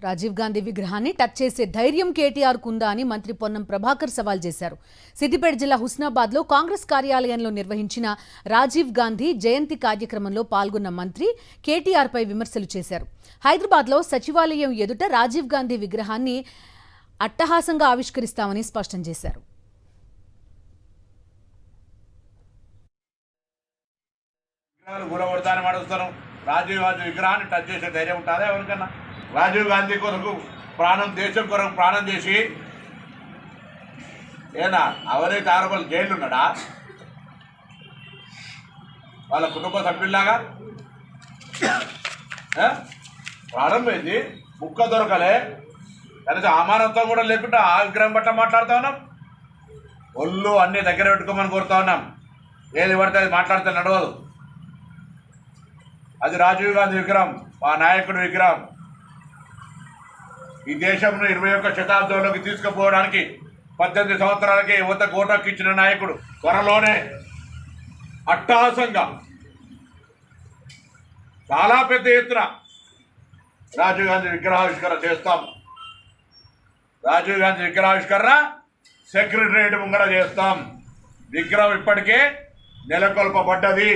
రాజీవ్ గాంధీ విగ్రహాన్ని టచ్ చేసే ధైర్యం కేటీఆర్కు ఉందా అని మంత్రి పొన్నం ప్రభాకర్ సవాల్ చేశారు. సిద్దిపేట జిల్లా హుస్నాబాద్లో కాంగ్రెస్ కార్యాలయంలో నిర్వహించిన రాజీవ్ గాంధీ జయంతి కార్యక్రమంలో పాల్గొన్న మంత్రి కేటీఆర్పై విమర్శలు చేశారు. హైదరాబాద్లో సచివాలయం ఎదుట రాజీవ్ గాంధీ విగ్రహాన్ని అట్టహాసంగా ఆవిష్కరిస్తామని స్పష్టం చేశారు. రాజీవ్ గాంధీ విగ్రహాన్ని టచ్ చేసే ధైర్యం ఉంటుందా ఎవరికన్నా? రాజీవ్ గాంధీ కొరకు దేశం కొరకు ప్రాణం చేసి ఏనా అవరైతే ఆరోపణలు జైలు ఉన్నాడా? వాళ్ళ కుటుంబ సభ్యుల్లాగా ప్రాణం పోయింది, ముక్క దొరకలే, కనీసం అమానత్వం కూడా లేకుండా ఆ విగ్రహం పట్ల మాట్లాడుతూ ఉన్నాం. ఒళ్ళు అన్నీ దగ్గర పెట్టుకోమని కోరుతా ఉన్నాం. ఏది పడితే అది మాట్లాడితే నడవదు. అది రాజీవ్ గాంధీ విగ్రహం, మా నాయకుడి విగ్రహం. ఈ దేశంలో 21వ శతాబ్దంలోకి తీసుకుపోవడానికి 18 సంవత్సరాలకే యువత ఓటకు ఇచ్చిన నాయకుడు. త్వరలోనే అట్టహాసంగా చాలా పెద్ద ఎత్తున రాజీవ్ గాంధీ విగ్రహావిష్కరణ చేస్తాం. రాజీవ్ గాంధీ విగ్రహావిష్కరణ సెక్రటరియట్ ముంగడ చేస్తాం. విగ్రహం ఇప్పటికే నెలకొల్పబడ్డది.